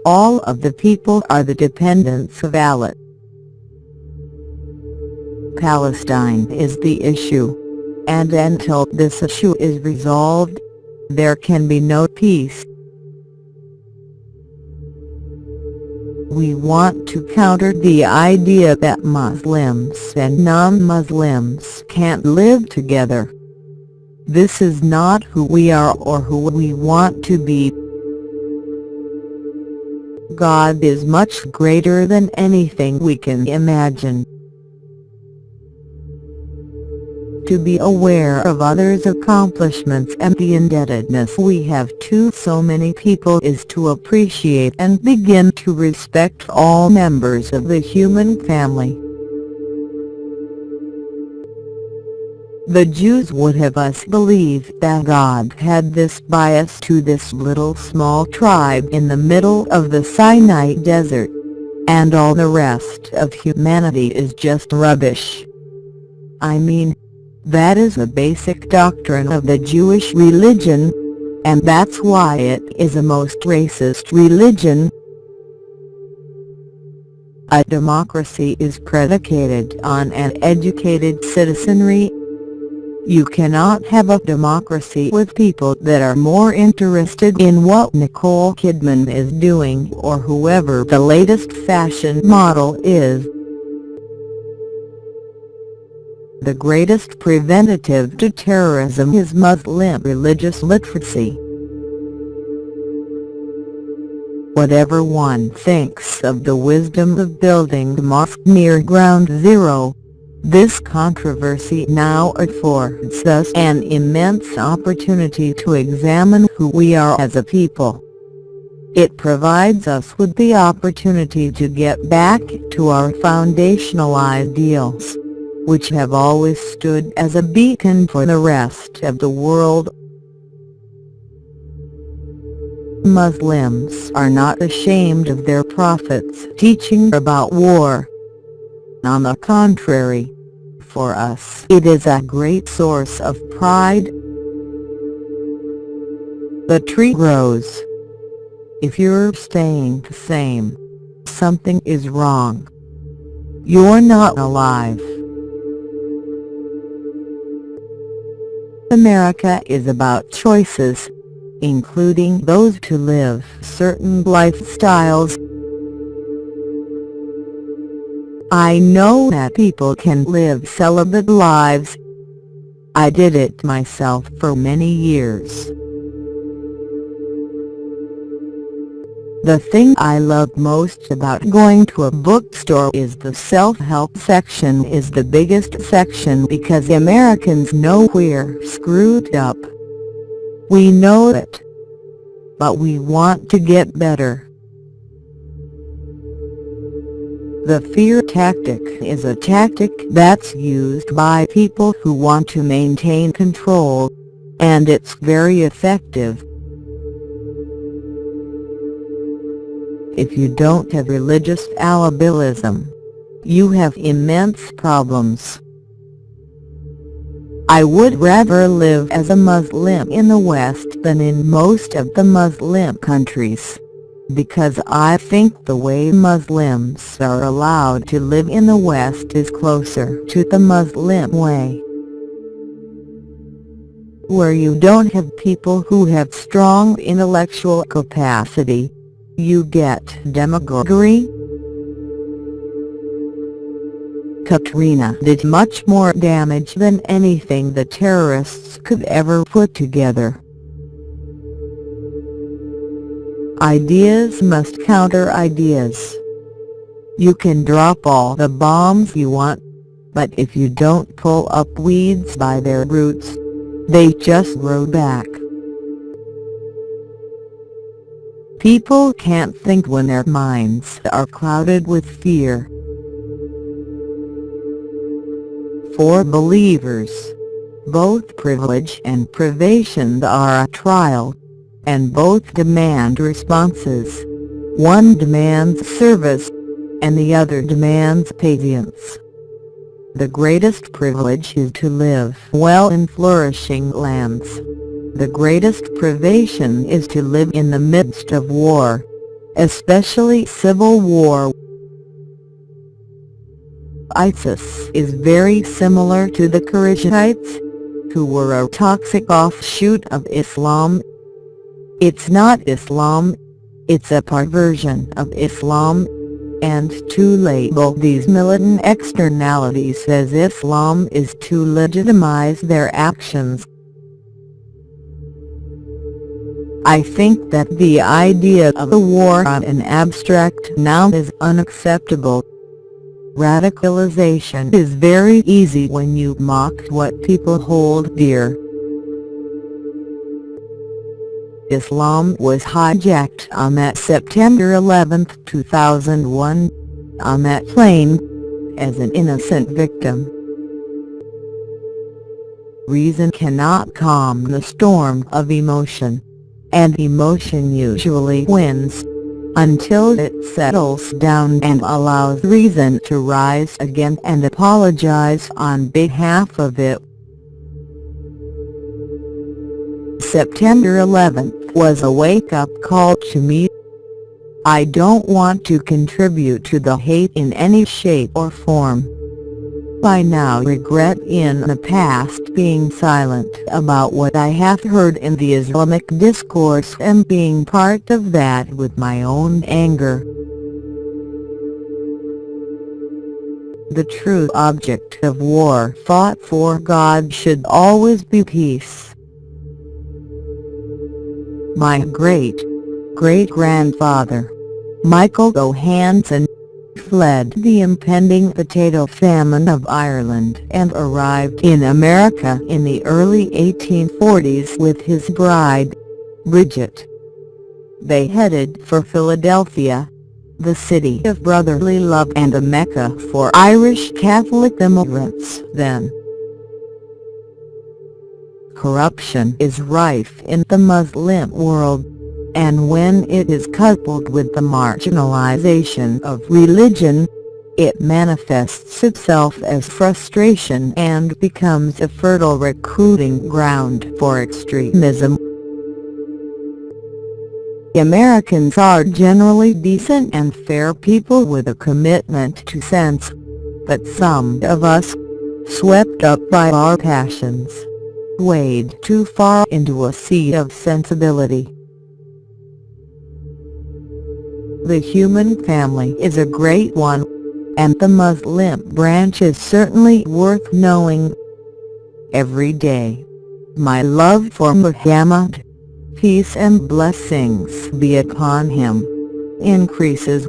All of the people are the dependents of Allah. Palestine is the issue, and until this issue is resolved, there can be no peace. We want to counter the idea that Muslims and non-Muslims can't live together. This is not who we are or who we want to be. God is much greater than anything we can imagine. To be aware of others' accomplishments and the indebtedness we have to so many people is to appreciate and begin to respect all members of the human family. The Jews would have us believe that God had this bias to this little small tribe in the middle of the Sinai desert, and all the rest of humanity is just rubbish. I mean, that is the basic doctrine of the Jewish religion, and that's why it is a most racist religion. A democracy is predicated on an educated citizenry. You cannot have a democracy with people that are more interested in what Nicole Kidman is doing or whoever the latest fashion model is. The greatest preventative to terrorism is Muslim religious literacy. Whatever one thinks of the wisdom of building a mosque near ground zero, this controversy now affords us an immense opportunity to examine who we are as a people. It provides us with the opportunity to get back to our foundational ideals, which have always stood as a beacon for the rest of the world. Muslims are not ashamed of their prophet's teaching about war. On the contrary, for us it is a great source of pride. The tree grows. If you're staying the same, something is wrong. You're not alive. America is about choices, including those to live certain lifestyles. I know that people can live celibate lives. I did it myself for many years. The thing I love most about going to a bookstore is the self-help section is the biggest section because Americans know we're screwed up. We know it. But we want to get better. The fear tactic is a tactic that's used by people who want to maintain control, and it's very effective. If you don't have religious alibism, you have immense problems. I would rather live as a Muslim in the West than in most of the Muslim countries, because I think the way Muslims are allowed to live in the West is closer to the Muslim way, where you don't have people who have strong intellectual capacity. You get demagoguery. Katrina did much more damage than anything the terrorists could ever put together. Ideas must counter ideas. You can drop all the bombs you want, but if you don't pull up weeds by their roots, they just grow back. People can't think when their minds are clouded with fear. For believers, both privilege and privation are a trial, and both demand responses. One demands service, and the other demands patience. The greatest privilege is to live well in flourishing lands. The greatest privation is to live in the midst of war, especially civil war. ISIS is very similar to the Kharijites, who were a toxic offshoot of Islam. It's not Islam, it's a perversion of Islam, and to label these militant externalities as Islam is to legitimize their actions. I think that the idea of a war on an abstract noun is unacceptable. Radicalization is very easy when you mock what people hold dear. Islam was hijacked on that September 11, 2001, on that plane, as an innocent victim. Reason cannot calm the storm of emotion, and emotion usually wins, until it settles down and allows reason to rise again and apologize on behalf of it. September 11th was a wake-up call to me. I don't want to contribute to the hate in any shape or form. I now regret in the past being silent about what I have heard in the Islamic discourse and being part of that with my own anger. The true object of war fought for God should always be peace. My great-great-grandfather, Michael O. Hanson, fled the impending potato famine of Ireland and arrived in America in the early 1840s with his bride, Bridget. They headed for Philadelphia, the city of brotherly love and a Mecca for Irish Catholic immigrants then. Corruption is rife in the Muslim world, and when it is coupled with the marginalization of religion, it manifests itself as frustration and becomes a fertile recruiting ground for extremism. Americans are generally decent and fair people with a commitment to sense, but some of us, swept up by our passions, wade too far into a sea of sensibility. The human family is a great one, and the Muslim branch is certainly worth knowing. Every day, my love for Muhammad, peace and blessings be upon him, increases.